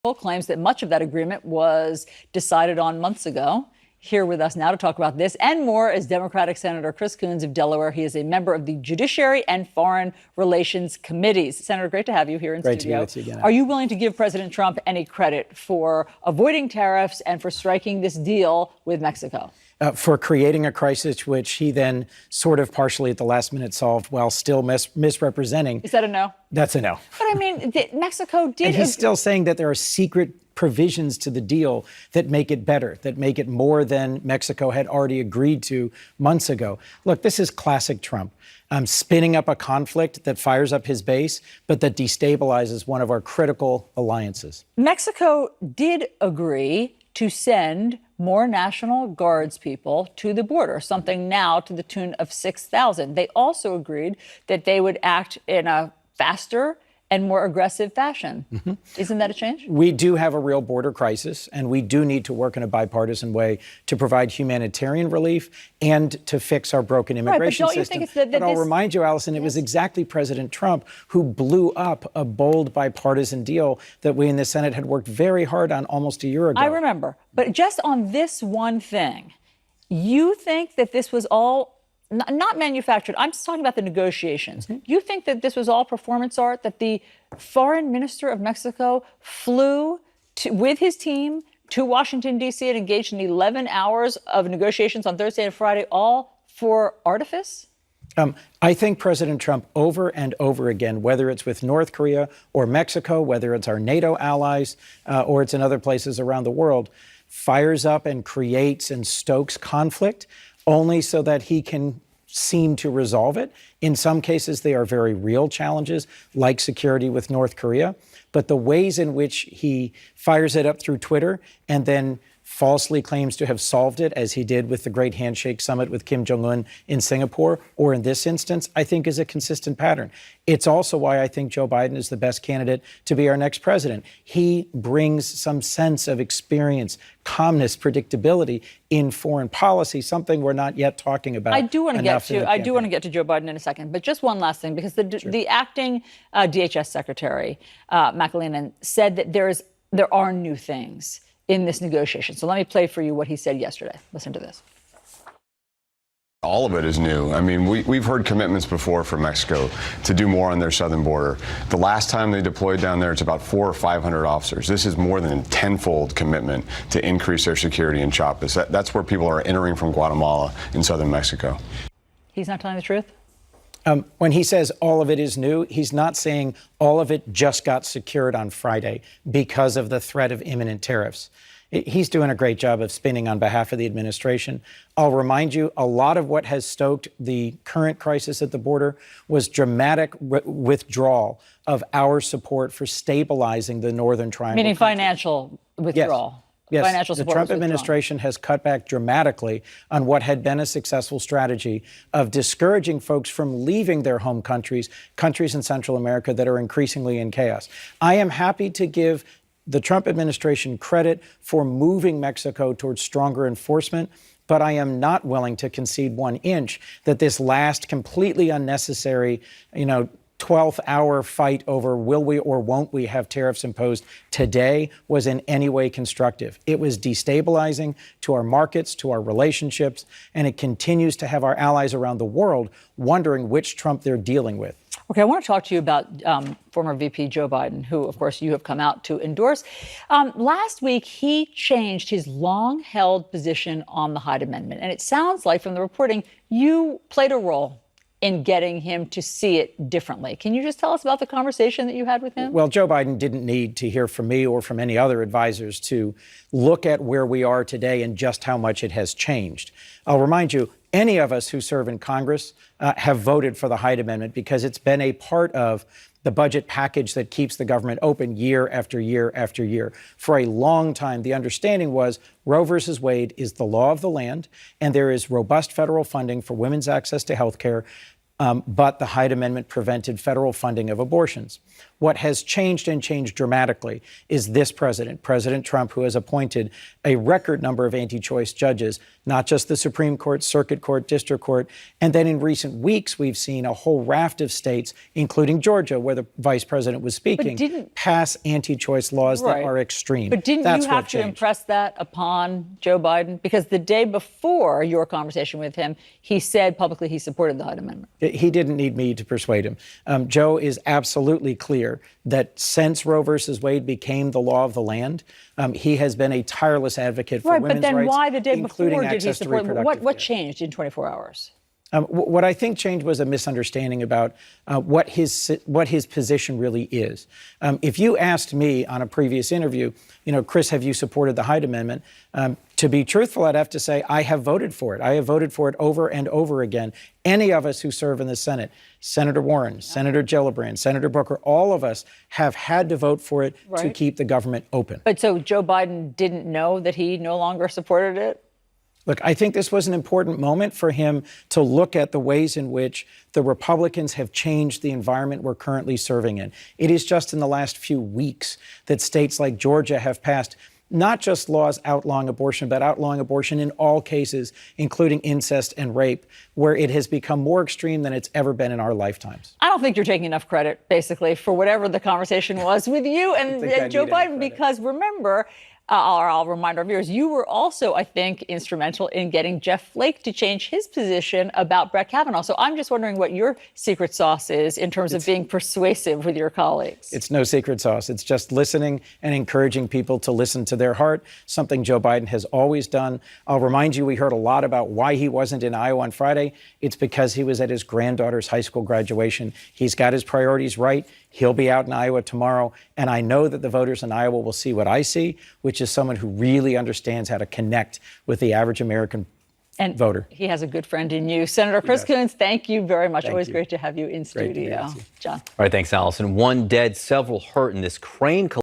Claims that much of that agreement was decided on months ago. Here with us now to talk about this and more is Democratic Senator Chris Coons of Delaware. He is a member of the Judiciary and Foreign Relations Committees. Senator, great to have you here in studio. Great to be with you again. Are you willing to give President Trump any credit for avoiding tariffs and for striking this deal with Mexico? For creating a crisis which he then sort of partially at the last minute solved while still misrepresenting. Is that a no? That's a no. But I mean, Mexico did. And he's still saying that there are secret provisions to the deal that make it better, that make it more than Mexico had already agreed to months ago. Look, this is classic Trump. Spinning up a conflict that fires up his base, but that destabilizes one of our critical alliances. Mexico did agree to send more National Guards people to the border, something now to the tune of 6,000. They also agreed that they would act in a faster and more aggressive fashion. Mm-hmm. Isn't that a change? We do have a real border crisis, and we do need to work in a bipartisan way to provide humanitarian relief and to fix our broken immigration system. But I'll remind you, Allison, it was exactly President Trump who blew up a bold bipartisan deal that we in the Senate had worked very hard on almost a year ago. I remember. But just on this one thing, you think that this was all not manufactured. I'm just talking about the negotiations. Mm-hmm. You think that this was all performance art, that the foreign minister of Mexico flew with his team to Washington, D.C. and engaged in 11 hours of negotiations on Thursday and Friday, all for artifice? I think President Trump over and over again, whether it's with North Korea or Mexico, whether it's our NATO allies or it's in other places around the world, fires up and creates and stokes conflict only so that he can seem to resolve it. In some cases, they are very real challenges, like security with North Korea. But the ways in which he fires it up through Twitter and then falsely claims to have solved it, as he did with the Great Handshake Summit with Kim Jong-un in Singapore, or in this instance, I think is a consistent pattern. It's also why I think Joe Biden is the best candidate to be our next president. He brings some sense of experience, calmness, predictability in foreign policy, something we're not yet talking about. I do want to get to Joe Biden in a second, but just one last thing, because the acting DHS Secretary, McAleenan, said that there are new things in this negotiation. So let me play for you what he said yesterday. Listen to this. All of it is new. I mean, we've heard commitments before from Mexico to do more on their southern border. The last time they deployed down there, it's about 400 or 500 officers. This is more than a tenfold commitment to increase their security in Chiapas. That's where people are entering from Guatemala in southern Mexico. He's not telling the truth? When he says all of it is new, he's not saying all of it just got secured on Friday because of the threat of imminent tariffs. He's doing a great job of spinning on behalf of the administration. I'll remind you, a lot of what has stoked the current crisis at the border was dramatic withdrawal of our support for stabilizing the Northern Triangle. Meaning financial withdrawal. Yes. Yes, the Trump administration has cut back dramatically on what had been a successful strategy of discouraging folks from leaving their home countries in Central America that are increasingly in chaos. I am happy to give the Trump administration credit for moving Mexico towards stronger enforcement, but I am not willing to concede 1 inch that this last completely unnecessary, 12th hour fight over will we or won't we have tariffs imposed today was in any way constructive. It was destabilizing to our markets, to our relationships, and it continues to have our allies around the world wondering which Trump they're dealing with. Okay, I want to talk to you about former VP Joe Biden, who, of course, you have come out to endorse. Last week, he changed his long-held position on the Hyde Amendment, and it sounds like from the reporting, you played a role in getting him to see it differently. Can you just tell us about the conversation that you had with him? Well, Joe Biden didn't need to hear from me or from any other advisors to look at where we are today and just how much it has changed. I'll remind you, any of us who serve in Congress have voted for the Hyde Amendment because it's been a part of the budget package that keeps the government open year after year after year. For a long time, the understanding was Roe versus Wade is the law of the land, and there is robust federal funding for women's access to health care, but the Hyde Amendment prevented federal funding of abortions. What has changed and changed dramatically is this president, President Trump, who has appointed a record number of anti-choice judges, not just the Supreme Court, Circuit Court, District Court. And then in recent weeks, we've seen a whole raft of states, including Georgia, where the vice president was speaking, pass anti-choice laws that are extreme. But didn't you have to impress that upon Joe Biden? Because the day before your conversation with him, he said publicly he supported the Hyde Amendment. He didn't need me to persuade him. Joe is absolutely clear that since Roe versus Wade became the law of the land, he has been a tireless advocate for women's rights, but then why the day including before did he access to support? reproductive What care. changed in 24 hours? What I think changed was a misunderstanding about what his position really is. If you asked me on a previous interview, Chris, have you supported the Hyde Amendment? To be truthful, I'd have to say I have voted for it. I have voted for it over and over again. Any of us who serve in the Senate, Senator Warren, Senator Gillibrand, Senator Booker, all of us have had to vote for it to keep the government open. But so Joe Biden didn't know that he no longer supported it? Look, I think this was an important moment for him to look at the ways in which the Republicans have changed the environment we're currently serving in. It is just in the last few weeks that states like Georgia have passed not just laws outlawing abortion, but outlawing abortion in all cases, including incest and rape, where it has become more extreme than it's ever been in our lifetimes. I don't think you're taking enough credit, basically, for whatever the conversation was with you and Joe Biden, because remember, I'll remind our viewers, you were also, I think, instrumental in getting Jeff Flake to change his position about Brett Kavanaugh. So I'm just wondering what your secret sauce is in terms of being persuasive with your colleagues. It's no secret sauce. It's just listening and encouraging people to listen to their heart, something Joe Biden has always done. I'll remind you, we heard a lot about why he wasn't in Iowa on Friday. It's because he was at his granddaughter's high school graduation. He's got his priorities right. He'll be out in Iowa tomorrow. And I know that the voters in Iowa will see what I see, which is someone who really understands how to connect with the average American voter. He has a good friend in you. Senator Chris Coons, thank you very much. Thank Always you. great to have you in studio. John. All right, thanks, Allison. One dead, several hurt in this crane collision.